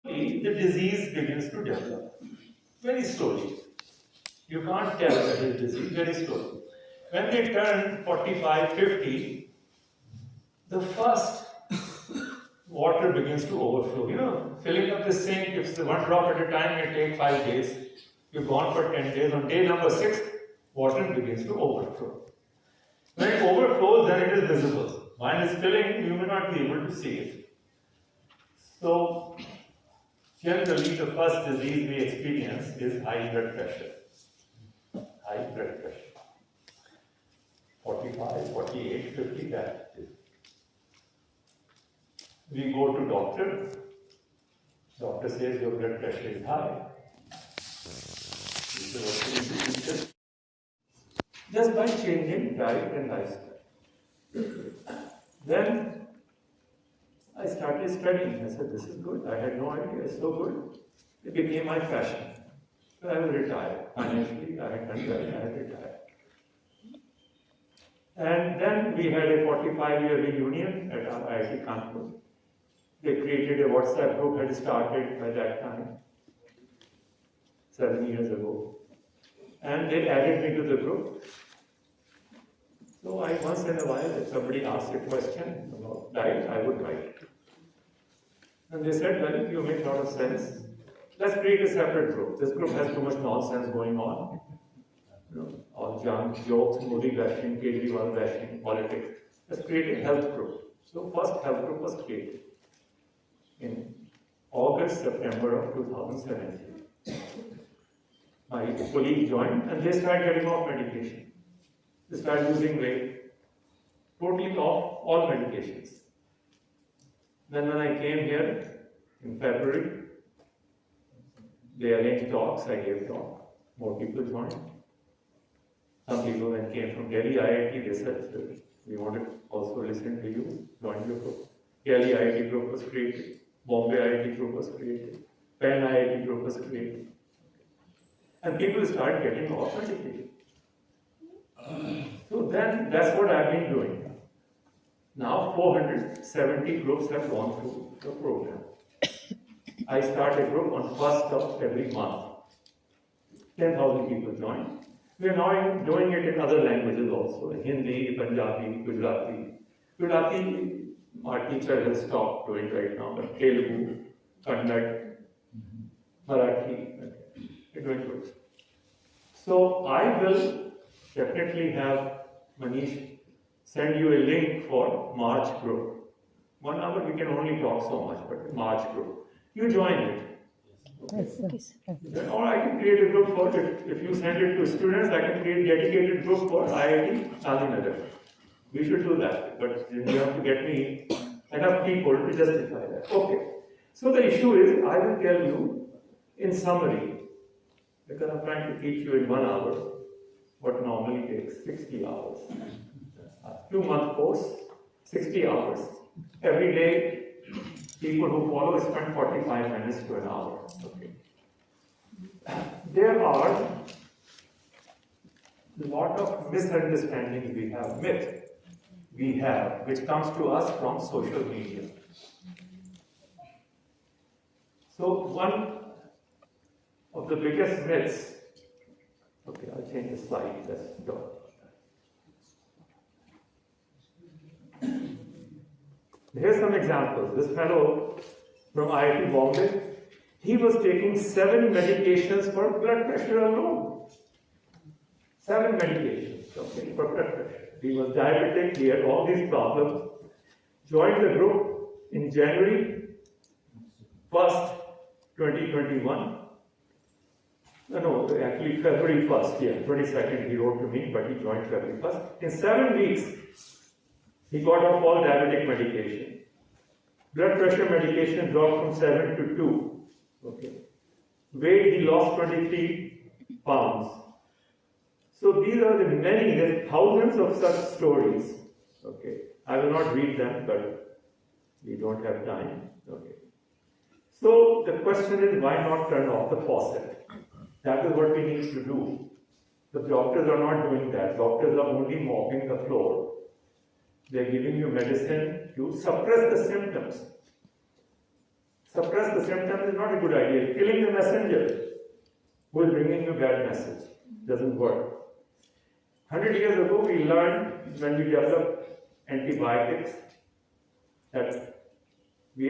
the disease begins to develop very slowly. You can't tell that it is disease very slowly. When they turn 45, 50, the first water begins to overflow. You know, filling up the sink, if it's one drop at a time, it takes 5 days. You've gone for 10 days. On day number 6, water begins to overflow. When it overflows, then it is visible. When it's filling, you may not be able to see it. So, generally, the first disease we experience is high blood pressure. High blood pressure. 45, 48, 50, that is. We go to doctor. Doctor says your blood pressure is high. This is what we need to do. Just by changing diet and lifestyle. Then I started studying. I said, this is good. I had no idea. It's so good. It became my passion. So I was retired. Financially, I had done well. I had retired. And then we had a 45-year reunion at our IIT Gandhinagar. They created a WhatsApp group, had started by that time, 7 years ago. And they added me to the group. So I once in a while, if somebody asked a question about diet, I would write. And they said, well, you make a lot of sense. Let's create a separate group. This group has too much nonsense going on. You know, all junk, jokes, Modi bashing, Kejriwal bashing, politics. Let's create a health group. So first health group was created in August, September of 2017. My colleagues joined and they started getting off medication. They started losing weight, totally off all medications. Then when I came here in February, they arranged talks, I gave talk, more people joined. Some people then came from Delhi IIT, they said, we want to also listen to you, join your group. Delhi IIT group was created, Bombay IIT group was created, Penn IIT group was created. And people started getting off medication. So then, that's what I've been doing. Now 470 groups have gone through the program. I start a group on 1st of every month. 10,000 people join. We are now doing it in other languages also. Hindi, Punjabi, Gujarati. Gujarati, our teacher has stopped doing right now, but Telugu, Kannada, Marathi, we're doing good. So I will definitely have Manish send you a link for March group. 1 hour we can only talk so much, but March group. You join it. Okay. Or I can create a group for it. If you send it to students, I can create a dedicated group for IIT Gandhinagar. We should do that, but you have to get me enough people to justify that. Okay. So the issue is, I will tell you in summary, because I'm trying to teach you in 1 hour what normally takes 60 hours. 2-month course, 60 hours. Every day, people who follow spend 45 minutes to an hour. Okay. There are a lot of misunderstandings we have, myth we have, which comes to us from social media. So one of the biggest myths, okay, I'll change the slide, let's go. Here's some examples. This fellow from IIT Bombay, he was taking 7 medications for blood pressure alone. 7 medications, okay, for blood pressure. He was diabetic, he had all these problems. Joined the group in January 1st, 2021. No, actually February 1st, yeah, 22nd he wrote to me, but he joined February 1st. In 7 weeks, he got off all diabetic medication. Blood pressure medication dropped from 7 to 2. Okay. Weight, he lost 23 pounds. So these are the many, there's thousands of such stories. Okay. I will not read them, but we don't have time. Okay. So the question is, why not turn off the faucet? That is what we need to do. The doctors are not doing that. Doctors are only mopping the floor. They are giving you medicine to suppress the symptoms. suppress the symptom is not a good idea. Killing the messenger who is bringing you bad message doesn't work. 100 years ago, we learned when we developed antibiotics that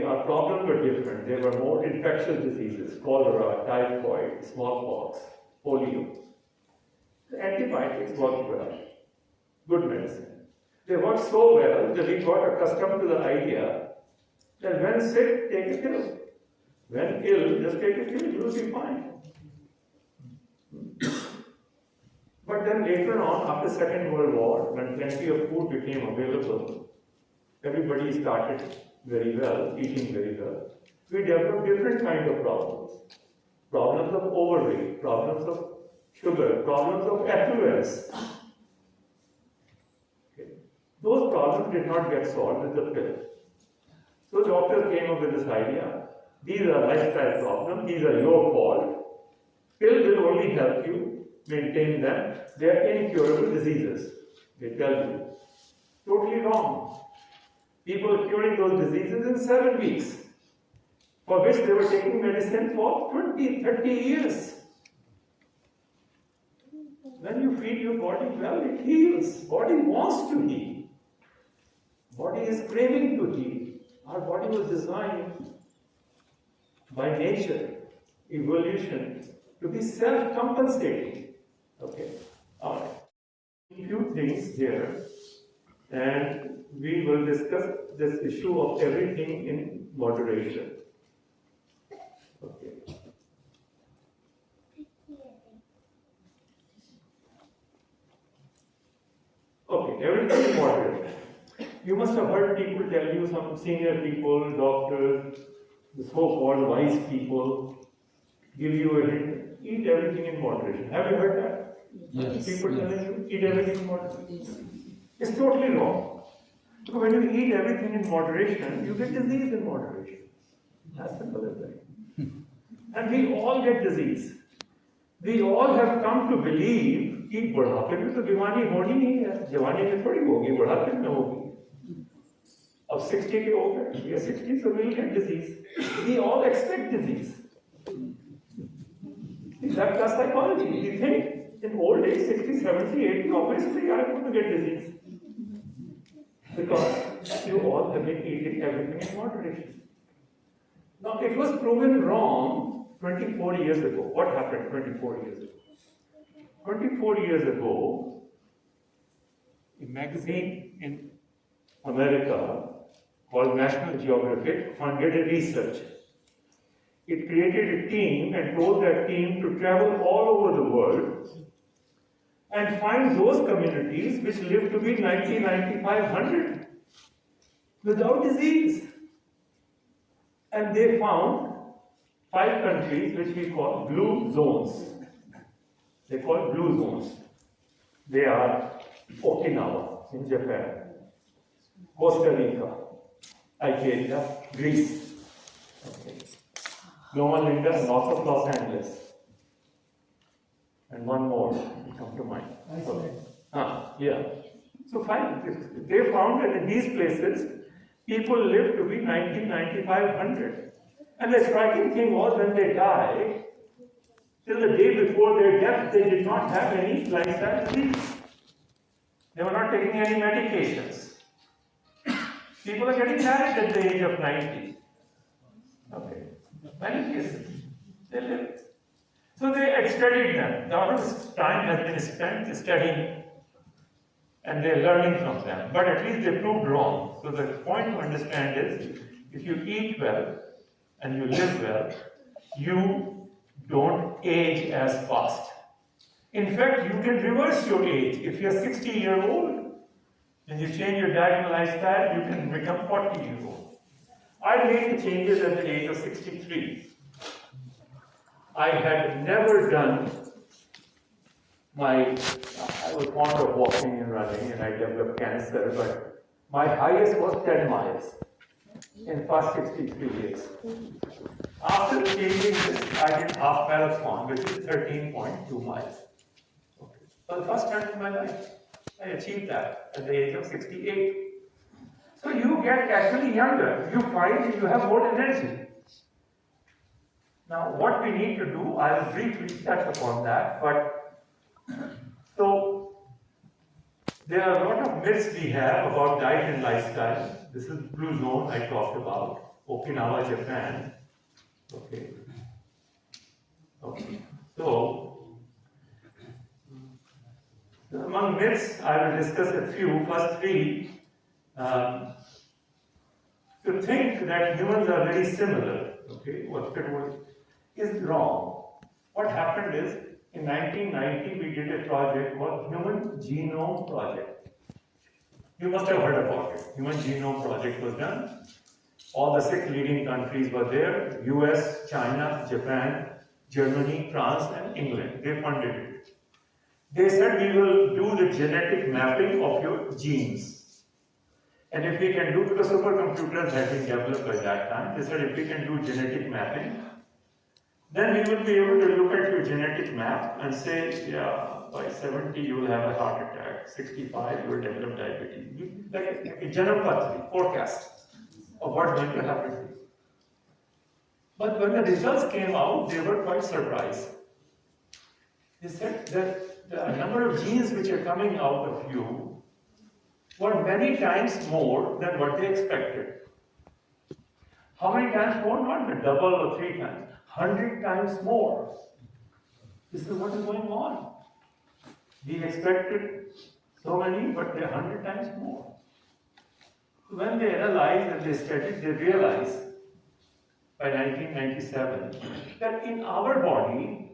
our problems were different. There were more infectious diseases, cholera, typhoid, smallpox, polio. The antibiotics worked well, good medicine. They worked so well that we got accustomed to the idea that when sick, take a pill. When ill, just take a pill, you will be fine. But then later on, after Second World War, when plenty of food became available, everybody started very well, eating very well. We developed different kinds of problems. Problems of overweight, problems of sugar, problems of affluence. Okay. Those problems did not get solved with the pill. So doctors came up with this idea, these are lifestyle problems, these are your fault. Pill will only help you maintain them. They are incurable diseases, they tell you. Totally wrong. People are curing those diseases in 7 weeks, for which they were taking medicine for 20, 30 years. When you feed your body well, it heals. Body wants to heal. Body is craving to heal. Our body was designed by nature, evolution, to be self-compensating. Okay? All right. A few things here, and we will discuss this issue of everything in moderation. Okay. Okay, everything in moderation. You must have heard people tell you, some senior people, doctors, the so-called wise people, give you a hint, eat everything in moderation. Have you heard that? Yes. People telling you, eat everything in moderation. It's totally wrong. Because when you eat everything in moderation, you get disease in moderation. As simple as that. And we all get disease. We all have come to believe कि बुढ़ापे में तो बीमारी होनी नहीं है, जवानी में थोड़ी होगी, बुढ़ापे में होगी. अब 60 के हो गए, we are 60, so we will get disease. We all expect disease. That's our psychology. We think in old age, 60, 70, 80, obviously I am going to get disease. Because you all have been eating everything in moderation. Now, it was proven wrong 24 years ago. What happened 24 years ago? 24 years ago, a magazine in America called National Geographic funded a research. It created a team and told that team to travel all over the world and find those communities which live to be 90, 9500 without disease. And they found 5 countries which we call blue zones. They call blue zones. They are Okinawa in Japan, Costa Rica, Iberia, Greece, okay. Loma Linda, north of Los Angeles, and one more will come to mind. Yeah. So they found that in these places, people live to be 90, 9500. And the striking thing was when they died, till the day before their death, they did not have any lifestyle disease. They were not taking any medications. People are getting married at the age of 90. Okay. Many cases. They live. So they studied them. A lot of time has been spent studying and they're learning from them. But at least they proved wrong. So the point to understand is, if you eat well and you live well, you don't age as fast. In fact, you can reverse your age. If you're 60-year-old and you change your diet and lifestyle, you can become 40-year-old. I made the changes at the age of 63. I had never done I was fond of walking and running and I developed cancer, but my highest was 10 miles in past 63 years. After changing this, I did half marathon, which is 13.2 miles. Okay. For the first time in my life, I achieved that at the age of 68. So you get actually younger. You find you have more energy. Now, what we need to do, I will briefly touch upon that, but so there are a lot of myths we have about diet and lifestyle. This is blue zone I talked about, Okinawa, Japan. Okay. Okay. So, among myths, I will discuss a few. First three. To think that humans are very similar, okay, what it was, is wrong. What happened is, in 1990, we did a project called Human Genome Project. You must have heard about it. Human Genome Project was done. All the 6 leading countries were there: US, China, Japan, Germany, France, and England. They funded it. They said we will do the genetic mapping of your genes. And if we can do, because supercomputers had been developed by that time, they said if we can do genetic mapping, then we will be able to look at your genetic map and say, yeah, by 70 you will have a heart attack, 65 you will develop diabetes. Like a Janapatri forecast of what's going to happen to you. But when the results came out, they were quite surprised. They said that the number of genes which are coming out of you were many times more than what they expected. How many times more? Not the double or 3 times. 100 times more. This is what is going on. We expected so many, but they're 100 times more. When they analyzed and they studied, they realized by 1997 that in our body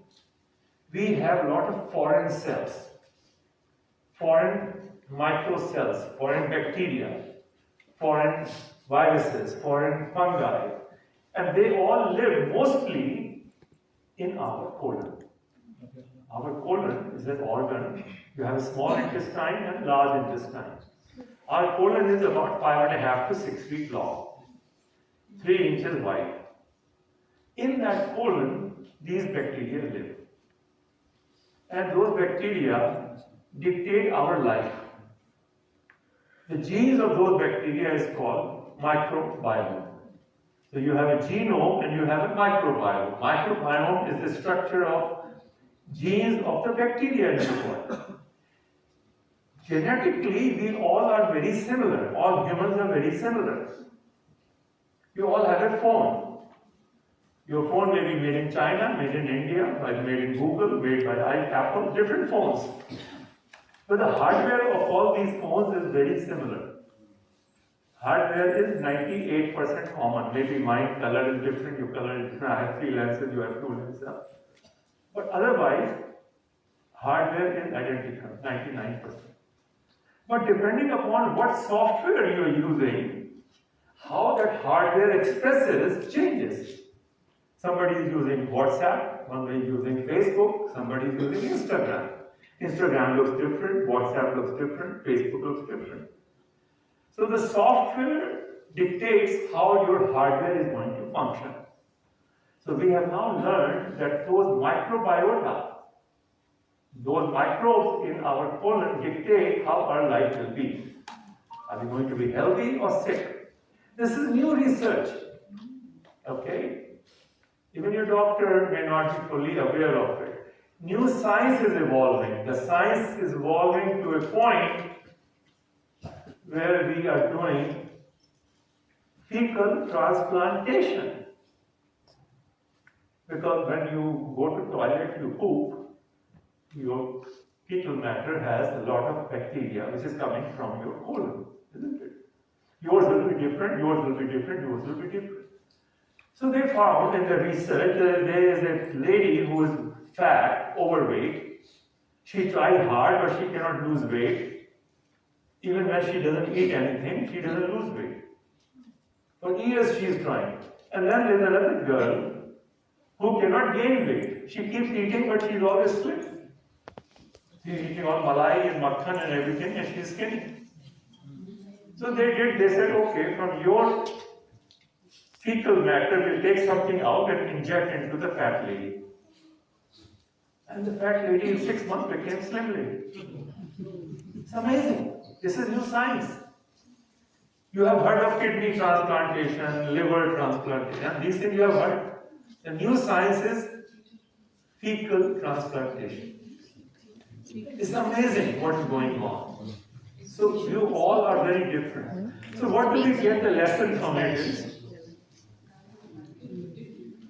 we have a lot of foreign cells, foreign microcells, foreign bacteria, foreign viruses, foreign fungi, and they all live mostly in our colon. Our colon is an organ. You have a small intestine and large intestine. Our colon is about 5.5 to 6 feet long, 3 inches wide. In that colon, these bacteria live. And those bacteria dictate our life. The genes of those bacteria is called microbiome. So you have a genome and you have a microbiome. Microbiome is the structure of genes of the bacteria in the body. Genetically, we all are very similar. All humans are very similar. You all have a phone. Your phone may be made in China, made in India, made in Google, made by Apple, different phones. But the hardware of all these phones is very similar. Hardware is 98% common. Maybe my color is different, your color is different. I have 3 lenses, you have 2 lenses. But otherwise, hardware is identical, 99%. But depending upon what software you are using, how that hardware expresses changes. Somebody is using WhatsApp, somebody is using Facebook, somebody is using Instagram. Instagram looks different, WhatsApp looks different, Facebook looks different. So the software dictates how your hardware is going to function. So we have now learned that those microbiota, those microbes in our colon dictate how our life will be. Are we going to be healthy or sick? This is new research. Okay? Even your doctor may not be fully aware of it. New science is evolving. The science is evolving to a point where we are doing fecal transplantation. Because when you go to toilet, you poop, your fecal matter has a lot of bacteria which is coming from your colon, isn't it? Yours will be different, yours will be different, yours will be different. So they found in the research that there is a lady who is fat, overweight. She tried hard, but she cannot lose weight. Even when she doesn't eat anything, she doesn't lose weight. For years she is trying. And then there's another girl who cannot gain weight. She keeps eating, but she's always slim. She's eating all malai and makhan and everything, and she's skinny. So they said, okay, from your fecal matter, we'll take something out and inject into the fat lady. And the fat lady in 6 months became slim lady. It's amazing. This is new science. You have heard of kidney transplantation, liver transplantation. These things you have heard. The new science is fecal transplantation. It's amazing what's going on. So you all are very different. So what do we get the lesson from it is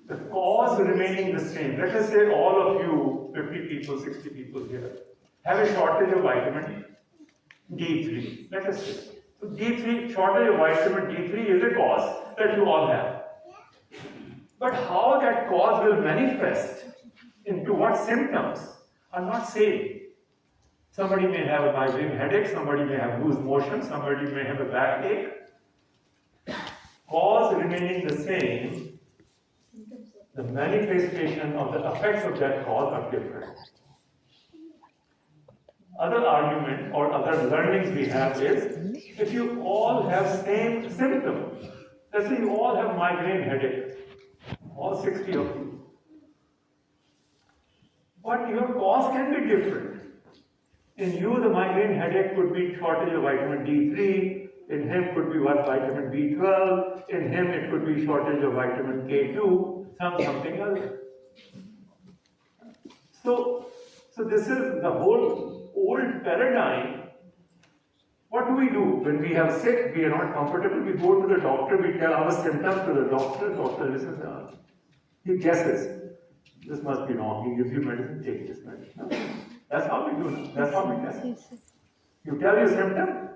the cause remaining the same. Let us say all of you, 50 people, 60 people here, have a shortage of vitamin D3. Let us say. So D3, shortage of vitamin D3 is a cause that you all have. But how that cause will manifest into what symptoms are not same. Somebody may have a migraine headache, somebody may have loose motion, somebody may have a backache. Cause remaining the same, the manifestation of the effects of that cause are different. Other argument or other learnings we have is, if you all have same symptom, let's say you all have migraine headache, all 60 of you, but your cause can be different. In you, the migraine headache could be shortage of vitamin D3, in him could be vitamin B12, in him it could be shortage of vitamin K2, something else. So this is the whole old paradigm. What do we do? When we have sick, we are not comfortable, we go to the doctor, we tell our symptoms to the doctor, doctor listens, he guesses. This must be wrong, he gives you medicine, take this medicine. That's how we do it, that's how we test. You tell your symptom,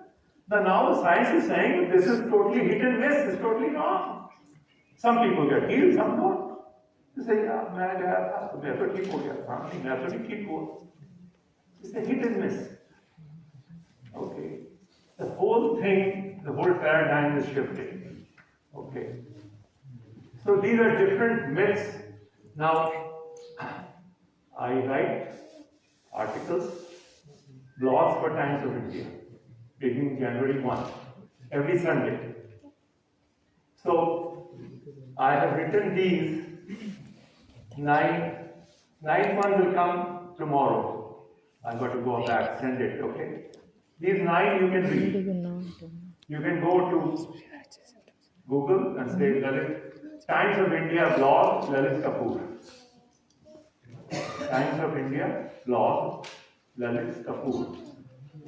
now science is saying this is totally hit and miss, it's totally wrong. Some people get healed, some don't. They say, yeah, it's a hit and miss. Okay. The whole thing, the whole paradigm is shifting. Okay. So these are different myths. Now, I write articles, blogs for Times of India, beginning January 1, every Sunday. So, I have written these, ninth one will come tomorrow. I've got to go back, send it, okay? These 9 you can read. You can go to Google and say Lalith, Times of India blog, Lalith Kapoor. Times of India blog, Lalith Kapoor.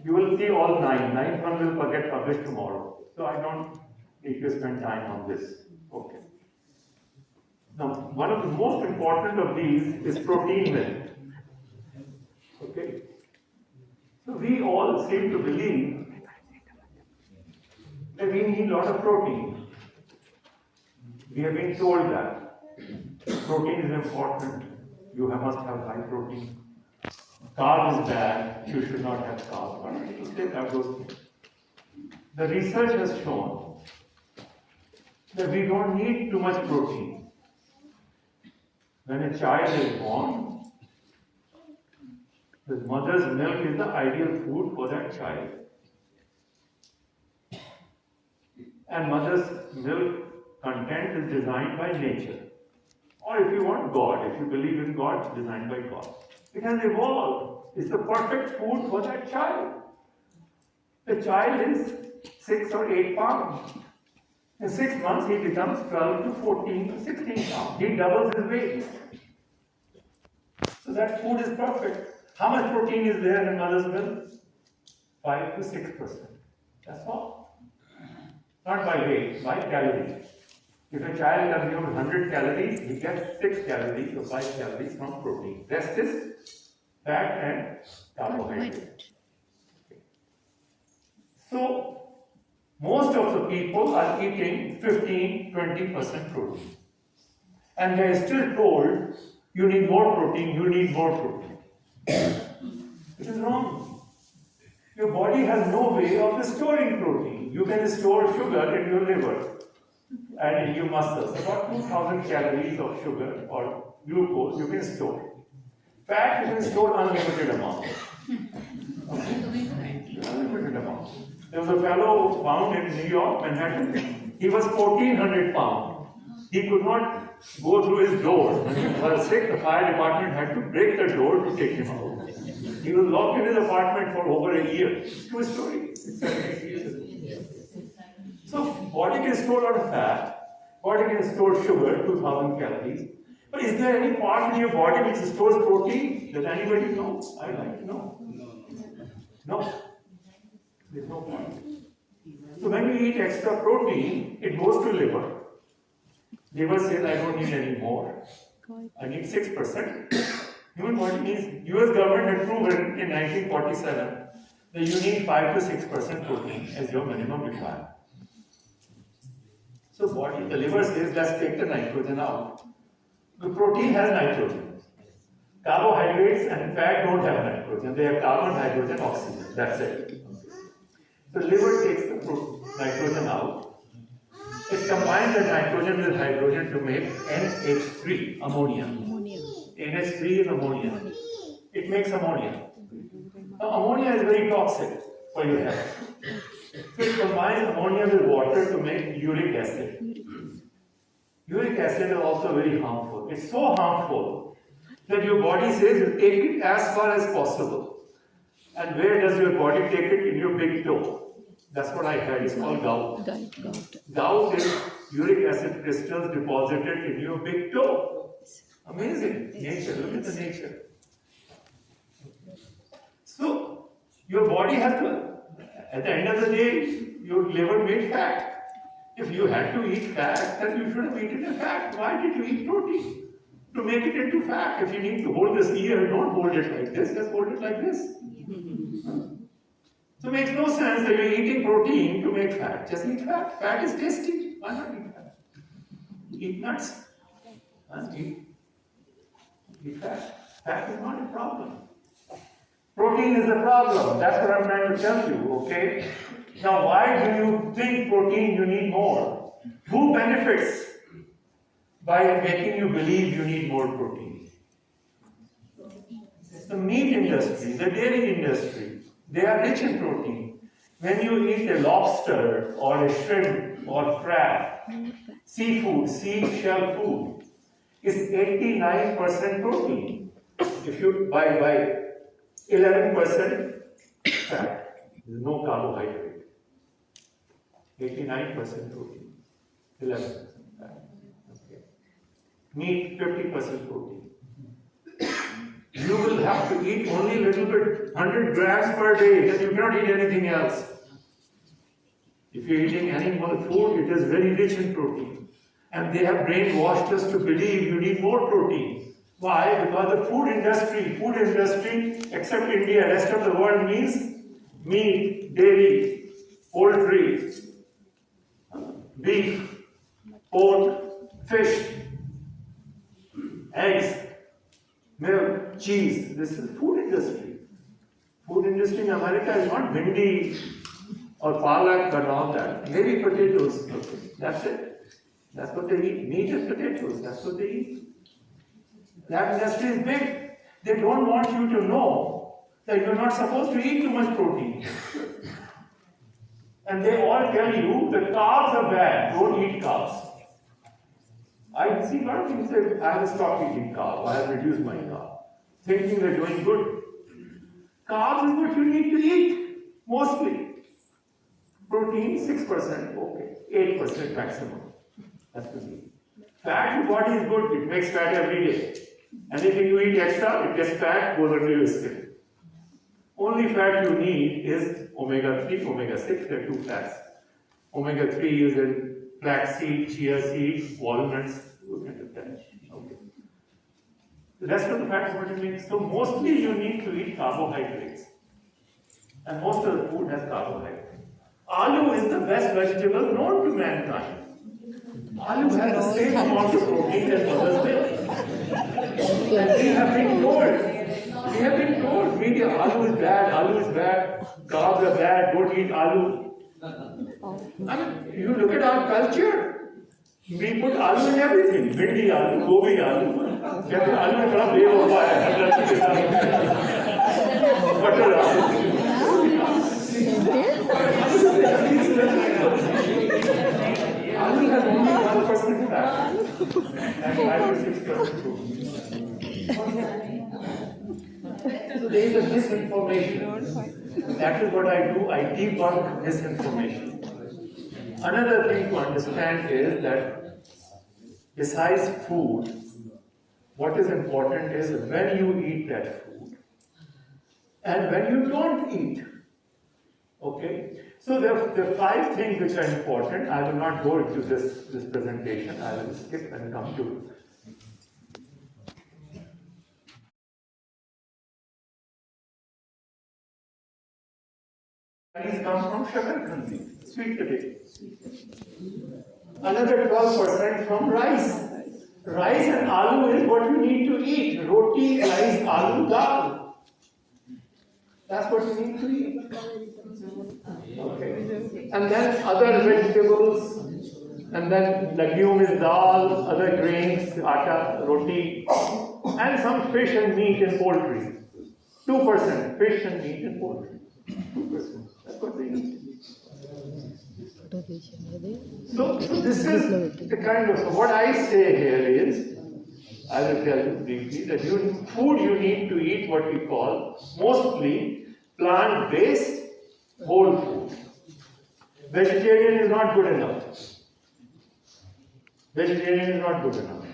You will see all 9. 9th one will get published tomorrow. So I don't need to spend time on this. Okay. Now, one of the most important of these is protein myth. Okay. So we all seem to believe that we need a lot of protein. We have been told that protein is important. You must have high protein. Carb is bad. You should not have carb. The research has shown that we don't need too much protein. When a child is born, the mother's milk is the ideal food for that child. And mother's milk content is designed by nature. Or if you want God, if you believe in God, it's designed by God. It has evolved. It's the perfect food for that child. The child is 6 or 8 pounds. In 6 months, he becomes 12 to 14 to 16 pounds. He doubles his weight. So that food is perfect. How much protein is there in mother's milk? 5 to 6%. That's all. Not by weight, by calories. If a child consumes 100 calories, he gets 6 calories or 5 calories from protein. Rest is fat and carbohydrate. Okay. So, most of the people are eating 15-20% protein. And they are still told, you need more protein, you need more protein. It is wrong. Your body has no way of storing protein. You can store sugar in your liver and in your muscles. About 2,000 calories of sugar or glucose you can store. Fat you can store unlimited amount. Unlimited amount. There was a fellow found in New York, Manhattan. He was 1,400 pounds. He could not go through his door. When he was sick, the fire department had to break the door to take him out. He was locked in his apartment for over a year. True story. It's 70 years ago. So, body can store a lot of fat. Body can store sugar, 2,000 calories. But is there any part in your body which stores protein? Does anybody know? I'd like to know. No. There's no part. So when you eat extra protein, it goes to liver. Liver says, I don't need any more. I need 6%. Human body needs, US government had proven in 1947 that you need 5 to 6% protein as your minimum requirement. So the liver says, let's take the nitrogen out. The protein has nitrogen. Carbohydrates and fat don't have nitrogen. They have carbon, hydrogen, oxygen. That's it. The liver takes the nitrogen out. It combines the nitrogen with hydrogen to make NH3, ammonia. NH3 is ammonia. It makes ammonia. Now, ammonia is very toxic for your health. So it combines ammonia with water to make uric acid. Uric acid is also very harmful. It's so harmful that your body says you take it as far as possible. And where does your body take it? In your big toe. That's what I heard. It's called gout. Gout is uric acid crystals deposited in your big toe. Amazing. Nature. Look at the nature. So, your body has to, at the end of the day, your liver made fat. If you had to eat fat, then you should have eaten a fat. Why did you eat protein? To make it into fat. If you need to hold this ear, don't hold it like this, just hold it like this. So it makes no sense that you're eating protein to make fat. Just eat fat. Fat is tasty. Why not eat fat? Eat nuts. Eat fat. Fat is not a problem. Protein is the problem. That's what I'm trying to tell you, okay? Now, why do you think protein you need more? Who benefits by making you believe you need more protein? The meat industry, the dairy industry, they are rich in protein. When you eat a lobster or a shrimp or crab, seafood, seashell food, is 89% protein. If you buy 11% fat, there's no carbohydrate. 89% protein, 11% fat. Okay. Meat, 50% protein. You will have to eat only a little bit, 100 grams per day, then you cannot eat anything else. If you're eating animal food, it is very rich in protein. And they have brainwashed us to believe you need more protein. Why? Because the food industry, except India, rest of the world means meat, dairy, poultry, beef, pork, fish, eggs, milk, cheese. This is food industry. Food industry in America is not bhindi or palak and all that. Maybe potatoes. Okay. That's it. That's what they eat. Meat and potatoes. That's what they eat. That industry is big. They don't want you to know that you're not supposed to eat too much protein. And they all tell you that carbs are bad. Don't eat carbs. I see a lot of people say, I have stopped eating carbs. I have reduced my carb. Thinking they're doing good. Carbs is what you need to eat. Mostly. Protein, 6%. Okay. 8% maximum. That's the thing. Fat, your body is good. It makes fat every day. Anything you eat extra, it gets fat, goes under your skin. Only fat you need is omega-3, omega-6, there are two fats. Omega-3 is in flaxseed, chia seeds, walnuts, okay. The rest of the fat is what you need. So mostly you need to eat carbohydrates. And most of the food has carbohydrates. Aloo is the best vegetable known to mankind. Aloo has the same amount of protein as mother's milk. And we have been told, media, aloo is bad, carbs are bad, don't eat aloo. I mean, you look at our culture, we put aloo in everything, bhindi aloo, gobi aloo. कहते हैं आलू बड़ा बेर होता है butter आलू Aloo has only 1% fat and 5 to 6% protein. So there is a misinformation. That is what I do. I debunk misinformation. Another thing to understand is that besides food, what is important is when you eat that food and when you don't eat. Okay? So there are 5 things which are important. I will not go into this presentation. I will skip and come to these come from sugar khandi, sweet potato. Another 12% from rice. Rice and aloo is what you need to eat. Roti, rice, aloo, dal. That's what you need to eat. Okay. And then other vegetables, and then legume is dal, other grains, atta, roti, and some fish and meat and poultry. 2% fish and meat and poultry. 2%. That's what they eat. So this is the kind of, so what I say here is, I will tell you briefly that food you need to eat what we call mostly plant-based whole food. Vegetarian is not good enough. Vegetarian is not good enough.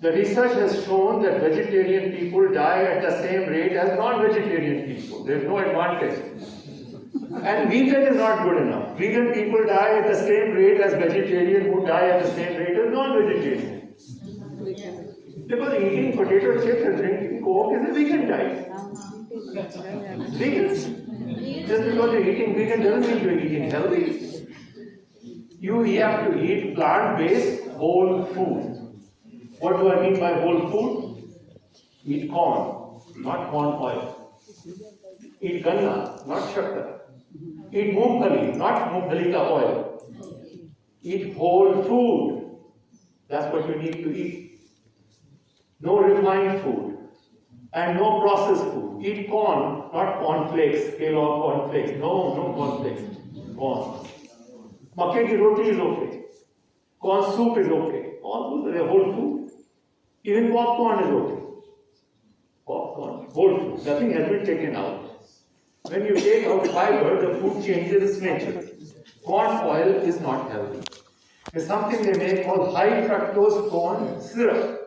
The research has shown that vegetarian people die at the same rate as non-vegetarian people. There is no advantage. And vegan is not good enough. Vegan people die at the same rate as vegetarian who die at the same rate as non-vegetarian. Because eating potato chips and drinking Coke is a vegan diet. Vegan. Just because you're eating vegan doesn't mean you're eating healthy. You have to eat plant-based whole food. What do I mean by whole food? Eat corn, not corn oil. Eat ganna, not shakar. Eat moongfali, not moongfali ka oil. Eat whole food. That's what you need to eat. No refined food and no processed food. Eat corn, not cornflakes, Kellogg cornflakes. No cornflakes. Corn. Makke ki roti is okay. Corn soup is okay. All those are whole food. Even popcorn is okay. Popcorn, whole food. Nothing has been taken out. When you take out fiber, the food changes its nature. Corn oil is not healthy. There's something they make called high fructose corn syrup.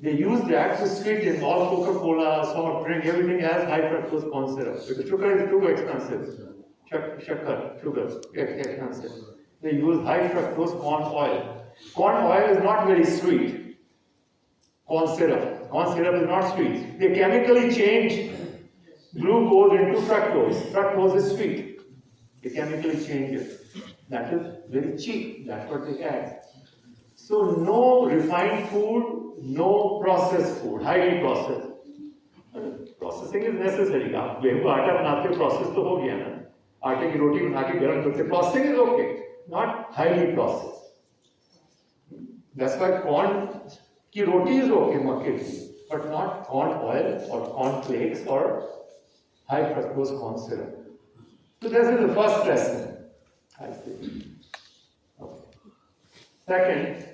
They use that to sweeten all Coca-Cola, soft drink, everything has high fructose corn syrup. Because sugar is too expensive. Sugar, expensive. They use high fructose corn oil. Corn oil is not very sweet. Corn syrup is not sweet. They chemically change glucose into fructose. Fructose is sweet. They chemically change it. That is very cheap. That's what they add. So no refined food, no processed food, highly processed. Processing is necessary. आप गेहूं का आटा बनाते हो, process तो हो गया ना. आटे की रोटी बना के गर्म करते, processing is okay, not highly processed. That's why corn की roti is okay, मक्के की, but not corn oil or corn flakes or high fructose corn syrup. So this is the first lesson, I think. Okay. Second,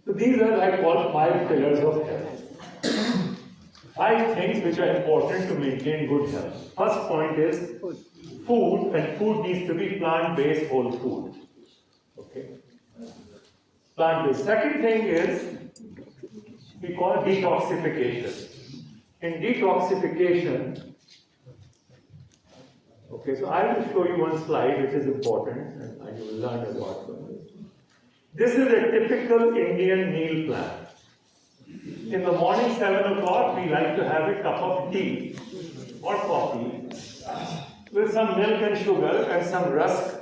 so these are like called 5 pillars of health. 5 things which are important to maintain good health. First point is food, and food needs to be plant-based whole food. Okay. Plant-based. Second thing is we call detoxification. In detoxification, okay, so I will show you one slide which is important and you will learn a lot from this. This is a typical Indian meal plan. In the morning, 7 o'clock, we like to have a cup of tea or coffee with some milk and sugar and some rusk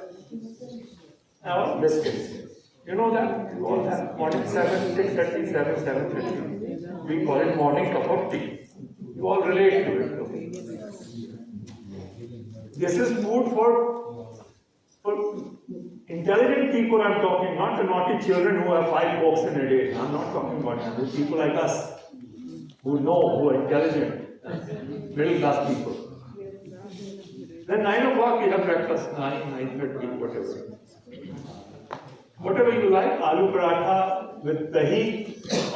or biscuits. You know that? You all have morning 7, 6:30, 7, 7:30. We call it morning cup of tea. You all relate to it. Okay? This is food for intelligent people I'm talking, not the naughty children who have 5 Cokes in a day. I'm not talking about them. There's people like us who know, who are intelligent, middle class people. Then 9 o'clock we have breakfast, 9:30, whatever. Whatever you like, aloo paratha with dahi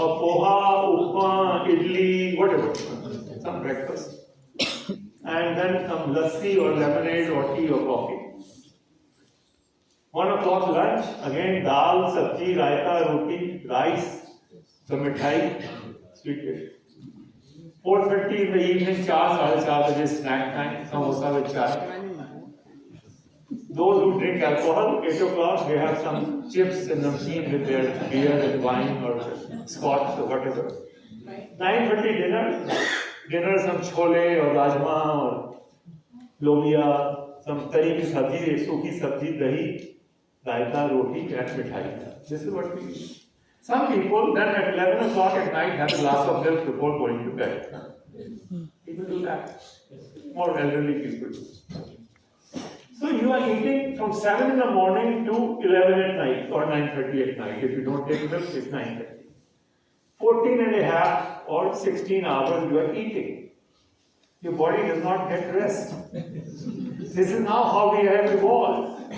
or poha, upma, idli, whatever, some breakfast. And then some lassi or lemonade or tea or coffee. 1 o'clock lunch, again dal, sabji, raita, roti, rice, some mithai, sweet dish. 4:30 in the evening, 4:30 baje snack time, samosa with chai. Those who drink alcohol, 8 o'clock, they have some chips and namkeen with their beer and wine or scotch or whatever. 9:30 dinner some chole or rajma or lobia, some tari ki sabji, suki sabji, dahi, raita, roti and mithai. This is what we eat. Some people then at 11 o'clock at night have a glass of milk before going to bed. People do that. More elderly people do. So you are eating from 7 in the morning to 11 at night or 9:30 at night. If you don't take milk, it's 9:30. 14 and a half or 16 hours you are eating. Your body does not get rest. This is now how we have evolved.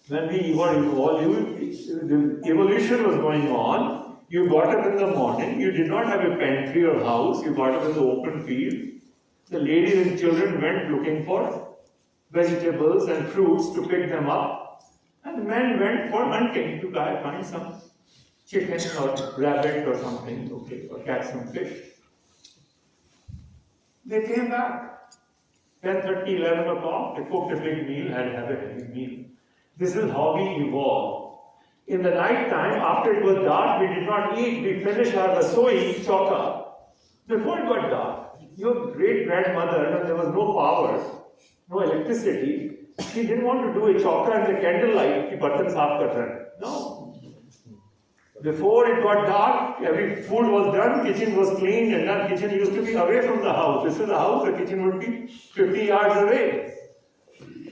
When we were evolved, the evolution was going on. You got up in the morning, you did not have a pantry or house, you got up in the open field. The ladies and children went looking for vegetables and fruits to pick them up. And the men went for hunting to find some chicken or rabbit or something, okay, or catch some fish. They came back. 10:30, 11 o'clock, they cooked a big meal and had a heavy meal. This is how we evolved. In the night time, after it was dark, we did not eat. We finished our rasoi, chokka, before it got dark. Your great-grandmother, when there was no power, no electricity, she didn't want to do a chokka in the candlelight, ki bartan saaf kar rahe. No. Before it got dark, every food was done, kitchen was cleaned, and that kitchen used to be away from the house. This is the house, the kitchen would be 50 yards away.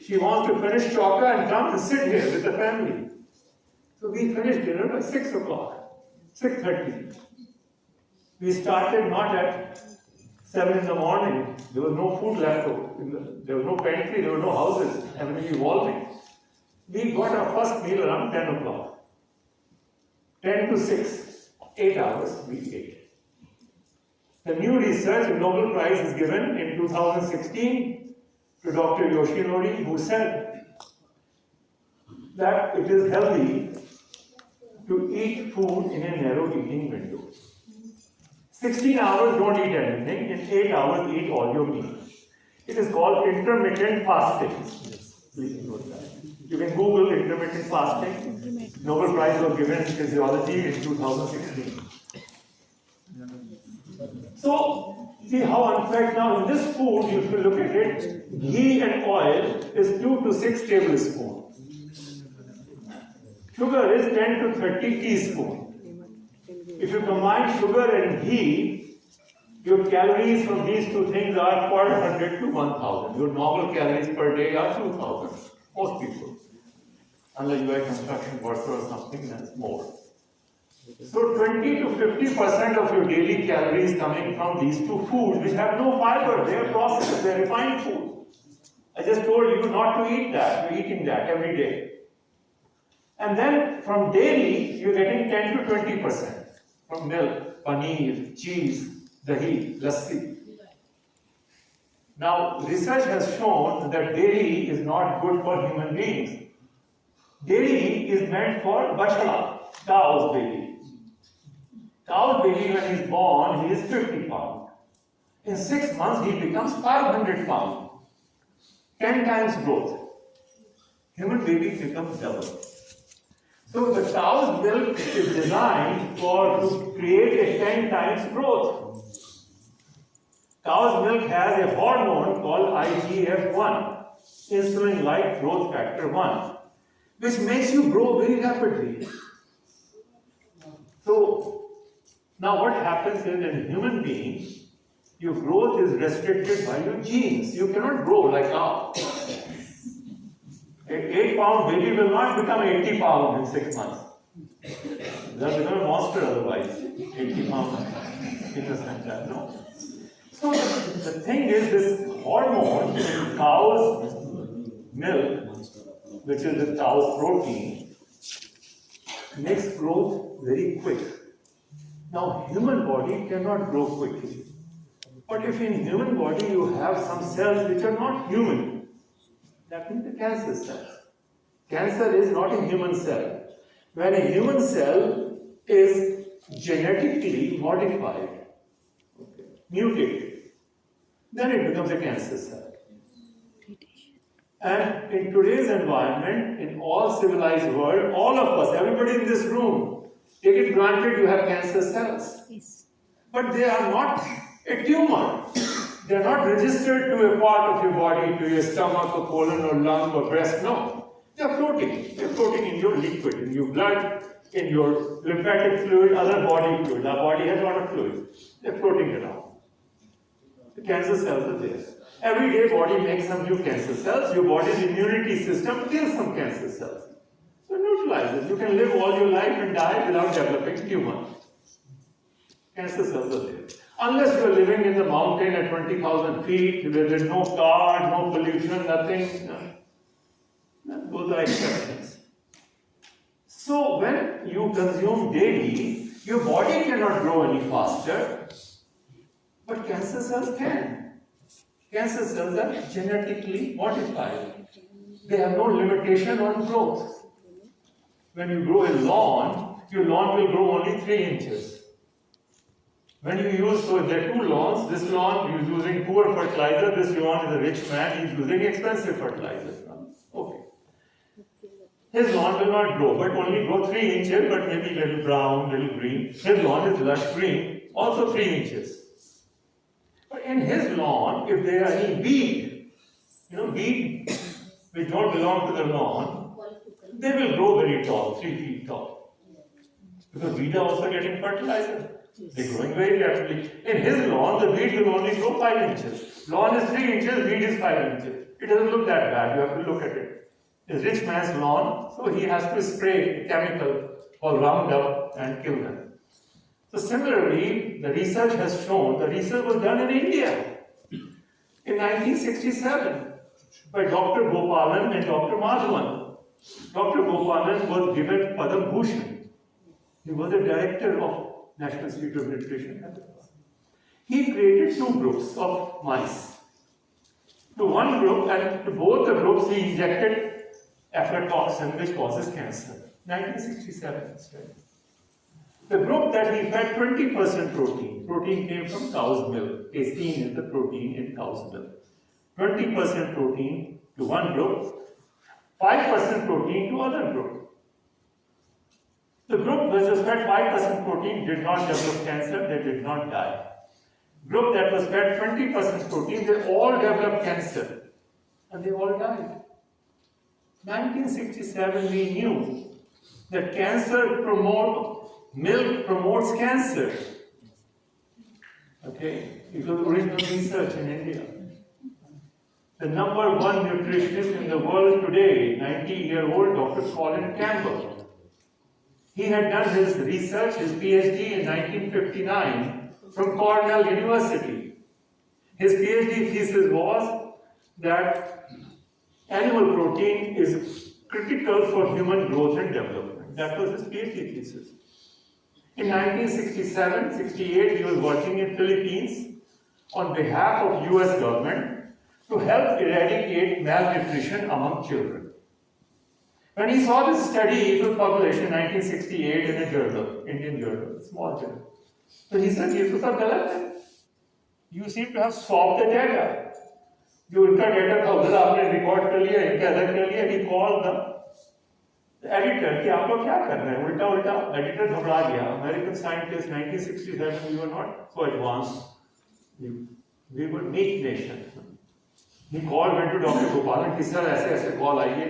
She wants to finish chokka and come and sit here with the family. So we finished dinner by 6 o'clock, 6:30. We started not at 7 in the morning. There was no food left over. There was no pantry, there were no houses. Everything evolving. We got our first meal around 10 o'clock. 10 to 6, 8 hours we ate. The new research, a Nobel Prize is given in 2016 to Dr. Yoshinori, who said that it is healthy to eat food in a narrow eating window. 16 hours don't eat anything, in 8 hours eat all your meals. It is called intermittent fasting. Please note that. You can Google intermittent fasting. Nobel Prize was given in physiology in 2016. So, see how unfair now in this food, if you look at it, ghee and oil is 2 to 6 tablespoons. Sugar is 10 to 30 teaspoons. If you combine sugar and ghee, your calories from these two things are 400 to 1000. Your normal calories per day are 2000. Most people. Unless you are a construction worker or something, that's more. So 20 to 50% of your daily calories coming from these two foods, which have no fiber, they are processed, they are refined food. I just told you not to eat that, you're eating that every day. And then from daily, you're getting 10 to 20% from milk, paneer, cheese, dahi, lassi. Now, research has shown that dairy is not good for human beings. Dairy is meant for bachla, cow's baby. Cow's baby, when he's born, he is 50 pounds. In 6 months, he becomes 500 pounds. 10 times growth. Human baby becomes double. So the cow's milk is designed to create a 10 times growth. Cow's milk has a hormone called IGF-1, insulin-like growth factor 1, which makes you grow very rapidly. So, now what happens is in human beings, your growth is restricted by your genes. You cannot grow like cow. An 8-pound baby will not become 80 pounds in 6 months. They'll become a monster otherwise. 80 pounds. No. So the thing is, this hormone in cow's milk, which is the cow's protein, makes growth very quick. Now, human body cannot grow quickly. But if in human body you have some cells which are not human, that means the cancer cells. Cancer is not a human cell. When a human cell is genetically modified, mutated, then it becomes a cancer cell. And in today's environment, in all civilized world, all of us, everybody in this room, take it granted you have cancer cells. Yes. But they are not a tumor. They are not registered to a part of your body, to your stomach or colon or lung or breast, no. They are floating. They are floating in your liquid, in your blood, in your lymphatic fluid, other body fluid. Our body has a lot of fluid. They are floating around. The cancer cells are there. Every day body makes some new cancer cells. Your body's immunity system kills some cancer cells. So neutralizes. You can live all your life and die without developing tumor. Cancer cells are there. Unless you are living in the mountain at 20,000 feet, where there is no car, no pollution, nothing. Those are exceptions. So when you consume daily, your body cannot grow any faster, but cancer cells can. Cancer cells are genetically modified. They have no limitation on growth. When you grow a lawn, your lawn will grow only 3 inches. When you use, so there are 2 lawns, this lawn is using poor fertilizer, this lawn is a rich man, he's using expensive fertilizer. Okay. His lawn will not grow, but only grow 3 inches, but maybe little brown, little green. His lawn is lush green, also 3 inches. But in his lawn, if there are any weed, weed which don't belong to the lawn, they will grow very tall, 3 feet tall. Because weeds are also getting fertilizer. They're growing very rapidly. In his lawn, the weed will only grow 5 inches. Lawn is 3 inches, weed is 5 inches. It doesn't look that bad, you have to look at it. It's rich man's lawn, so he has to spray a chemical called Roundup and kill them. So similarly, the research has shown, the research was done in India in 1967 by Dr. Gopalan and Dr. Madhavan. Dr. Gopalan was given Padma Bhushan. He was the director of National Institute of Nutrition. He created 2 groups of mice. To one group and to both the groups he injected aflatoxin which causes cancer. 1967 study. The group that he fed 20% protein. Protein came from cow's milk. Casein is the protein in cow's milk. 20% protein to one group, 5% protein to other group. The group which was fed 5% protein did not develop cancer, they did not die. Group that was fed 20% protein, they all developed cancer. And they all died. 1967 we knew that milk promotes cancer. Okay, it was original research in India. The number 1 nutritionist in the world today, 90-year-old Dr. Colin Campbell. He had done his research, his PhD in 1959 from Cornell University. His PhD thesis was that animal protein is critical for human growth and development. That was his PhD thesis. In 1967-68, he was working in Philippines on behalf of US government to help eradicate malnutrition among children. When he saw this study, it was published in 1968 in a journal, Indian journal, small journal. So he said, "Ye to sab galat hai. You seem to have swapped the data. जो इनका data था उधर आपने record कर लिया, इनका अलग कर लिया." He called the editor कि आप लोग क्या कर रहे हैं, उल्टा उल्टा. Editor घबरा गया. American scientists, 1967, we were not so advanced. We were meek nation. He called, went to Dr. Gopalan कि सर ऐसे ऐसे कॉल आई है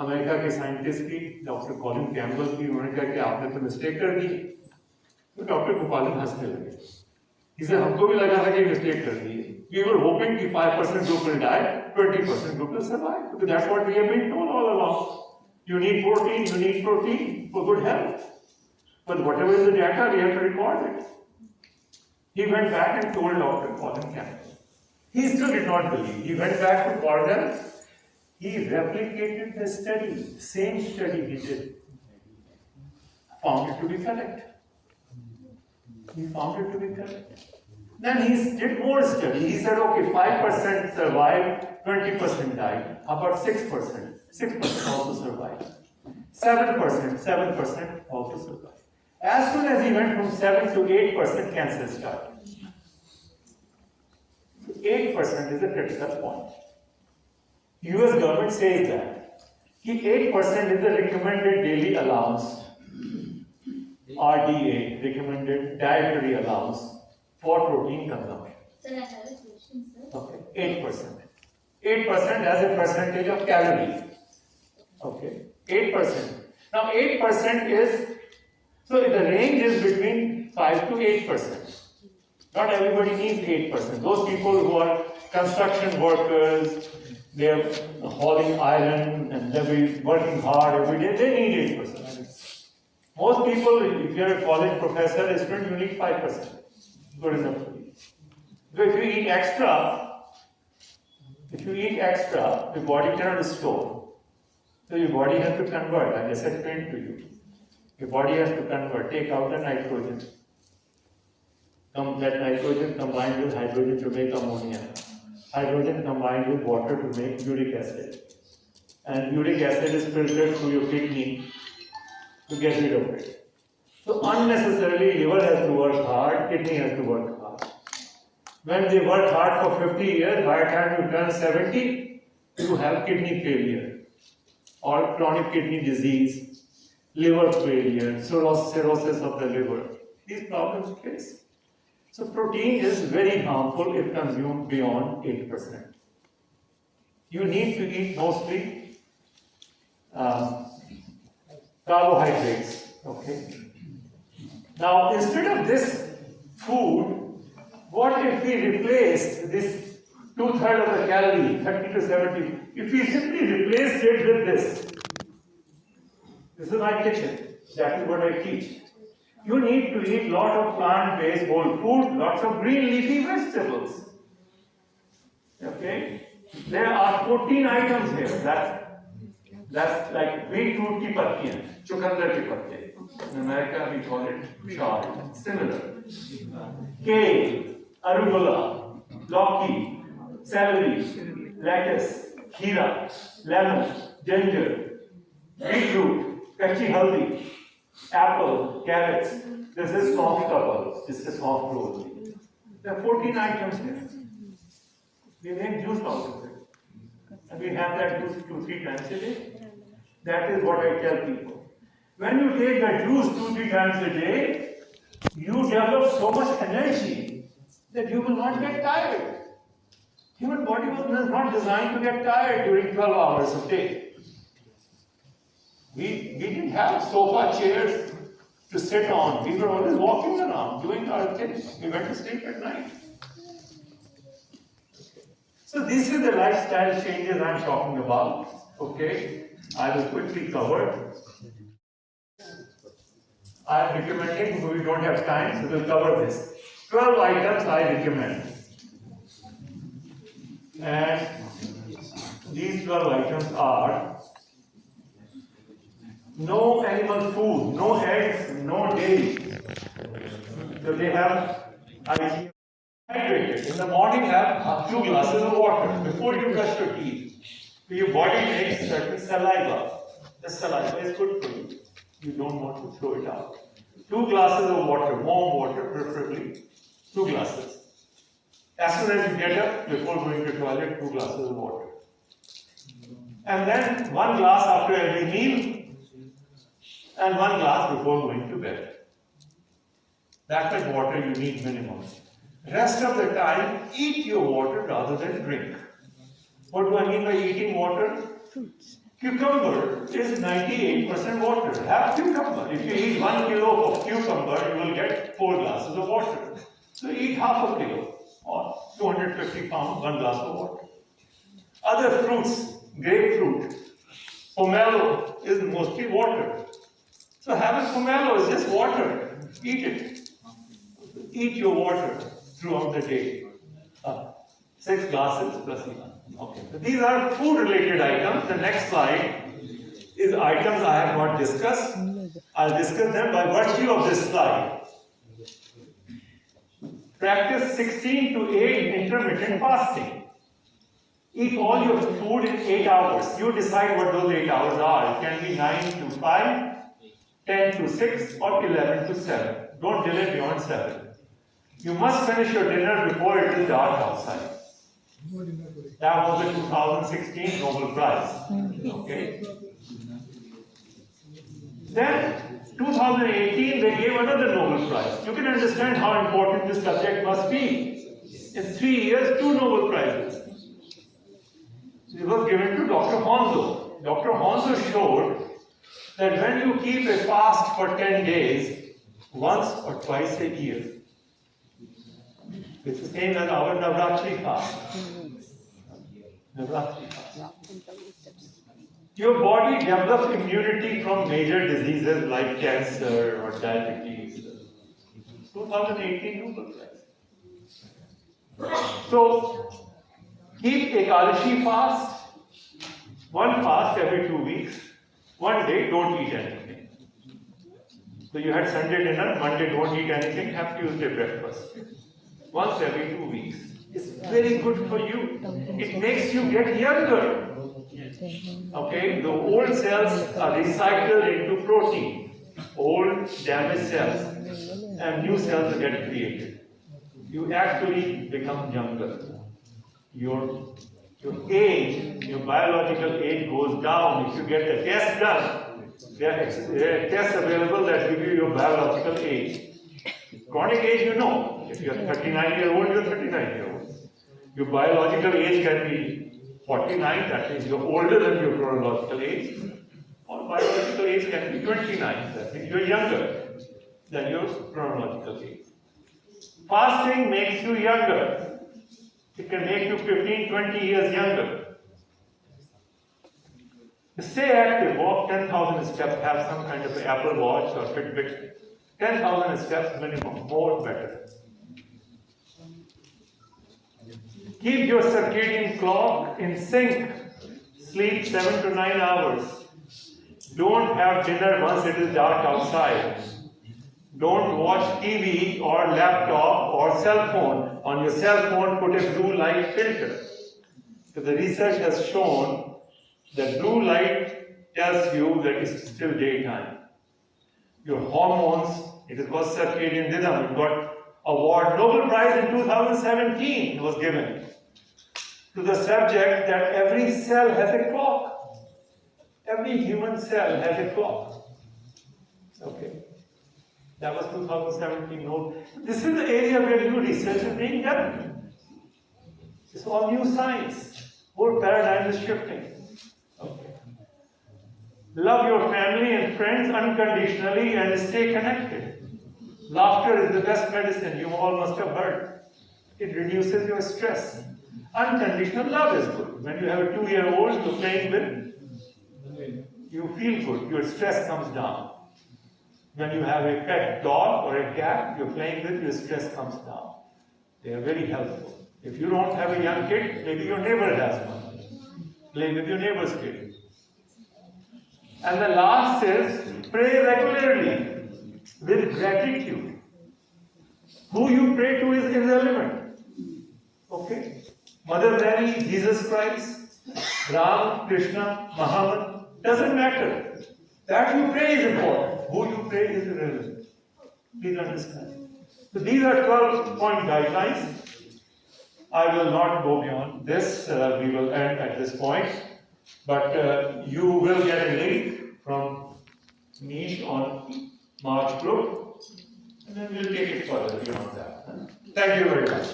अमेरिका के साइंटिस्ट की, डॉक्टर कॉलिन कैम्बल की. उन्होंने कहा कि आपने तो मिस्टेक कर दी. तो डॉक्टर गोपालन हंसने लगे. इसे हमको भी लगा था कि मिस्टेक कर दी है. We were hoping कि 5% group will die, 20% group will survive. Because that's what we have been told all along. You need protein for good health. But whatever is the data, we have to record it. He went back and told Dr. Colin Campbell. He still did not believe. He went back to Cornell. He replicated the study, same study he did. Found it to be correct. He found it to be correct. Then he did more study. He said, okay, 5% survived, 20% died. How about 6%? 6% also survived. 7% also survived. As soon as he went from 7 to 8%, cancer started. 8% is a critical point. US government says that 8% is the recommended daily allowance, RDA, recommended dietary allowance for protein consumption. Sir, I have a question, sir. Okay, 8%. 8% as a percentage of calorie. Okay, 8%. Now 8% is, so the range is between 5 to 8%. Not everybody needs 8%. Those people who are construction workers, they're hauling iron and they're working hard every day, they need 8%. Most people, if you're a college professor, a student, you need 5%. Good enough for you. So if you eat extra, the body cannot store. So your body has to convert, I just explained to you. Your body has to convert, take out the nitrogen. That nitrogen combined with hydrogen to make ammonia. Hydrogen combined with water to make uric acid. And uric acid is filtered through your kidney to get rid of it. So unnecessarily, liver has to work hard, kidney has to work hard. When they work hard for 50 years, by the time you turn 70, you have kidney failure or chronic kidney disease, liver failure, cirrhosis of the liver. These problems face. So protein is very harmful if consumed beyond 8%. You need to eat mostly carbohydrates. Okay. Now, instead of this food, what if we replaced this 2/3 of the calorie, 30 to 70? If we simply replaced it with this. This is my kitchen. That is what I teach. You need to eat lot of plant-based whole food, lots of green leafy vegetables. Okay? There are 14 items here. That's like beetroot ki pattiyan, chukandar ki pattiyan. In America we call it chard. Similar. Kale, arugula, lauki, celery, lettuce, kheera, lemon, ginger, beetroot, kachi haldi, apple, carrots. This is soft cover. This is soft roll. There are 14 items here. We make juice out of it. And we have that juice 2-3 times a day. That is what I tell people. When you take the juice 2-3 times a day, you develop so much energy that you will not get tired. Human body was not designed to get tired during 12 hours a day. We didn't have sofa chairs to sit on. We were always walking around, doing our things. We went to sleep at night. So this is the lifestyle changes I'm talking about. Okay, I will quickly cover. I'm recommending, we don't have time, so we'll cover this. 12 items I recommend. And these 12 items are no animal food, no eggs, no dairy. So they have hydrated. In the morning, have 2 glasses of water before you brush your teeth. So your body makes certain saliva. The saliva is good for you. You don't want to throw it out. 2 glasses of water, warm water preferably. 2 glasses. As soon as you get up, before going to the toilet, 2 glasses of water. And then 1 glass after every meal, and 1 glass before going to bed. That much water you need minimum. Rest of the time, eat your water rather than drink. What do I mean by eating water? Cucumber is 98% water. Have cucumber. If you eat 1 kilo of cucumber, you will get 4 glasses of water. So eat half a kilo or 250 pounds, 1 glass of water. Other fruits, grapefruit, pomelo is mostly water. So have a pomelo is just water. Eat it. Eat your water throughout the day. 6 glasses plus 1. Okay. So these are food-related items. The next slide is items I have not discussed. I'll discuss them by virtue of this slide. Practice 16 to 8 intermittent fasting. Eat all your food in 8 hours. You decide what those 8 hours are. It can be 9 to 5, 10 to 6, or 11 to 7. Don't delay beyond 7. You must finish your dinner before it is dark outside. That was the 2016 Nobel Prize. Okay. Then, 2018, they gave another Nobel Prize. You can understand how important this subject must be. In 3 years, 2 Nobel Prizes. It was given to Dr. Honzo. Dr. Honzo showed that when you keep a fast for 10 days, once or twice a year, it's the same as our Navratri fast. Navratri fast. Your body develops immunity from major diseases like cancer or diabetes. 2018 Nobel Prize. So, keep Ekadashi fast, one fast every 2 weeks, one day don't eat anything. So you had Sunday dinner, Monday don't eat anything, have Tuesday breakfast. Once every 2 weeks. It's very good for you. It makes you get younger. Okay, the old cells are recycled into protein. Old damaged cells and new cells get created. You actually become younger. Your age, your biological age goes down. If you get a test done, there are tests available that give you your biological age. Chronic age, you know. If you are 39-year-old, you are 39-year-old. Your biological age can be 49, that means you're older than your chronological age. Or biological age can be 29, that means you're younger than your chronological age. Fasting makes you younger. It can make you 15, 20 years younger. Stay active, walk 10,000 steps, have some kind of Apple Watch or Fitbit. 10,000 steps minimum, more better. Keep your circadian clock in sync. Sleep 7 to 9 hours. Don't have dinner once it is dark outside. Don't watch TV or laptop or cell phone. On your cell phone, put a blue light filter. So the research has shown that blue light tells you that it's still daytime. Your hormones, it is called circadian rhythm. It got award. Nobel Prize in 2017 was given to the subject that every cell has a clock. Every human cell has a clock. Okay. That was 2017 note. This is the area where new research is being done. It's all new science. Whole paradigm is shifting. Okay. Love your family and friends unconditionally and stay connected. Laughter is the best medicine, you all must have heard. It reduces your stress. Unconditional love is good. When you have a 2-year-old you're playing with, you feel good, your stress comes down. When you have a pet dog or a cat you're playing with, your stress comes down. They are very helpful. If you don't have a young kid, maybe your neighbor has one. Play with your neighbor's kid. And the last is, pray regularly with gratitude. Who you pray to is irrelevant. Okay? Mother Mary, Jesus Christ, Ram, Krishna, Muhammad, doesn't matter. That you pray is important. Who you pray is irrelevant. Please understand. So these are 12-point guidelines. I will not go beyond this. We will end at this point. But you will get a link from me on March group, and then we'll take it further beyond that. Thank you very much.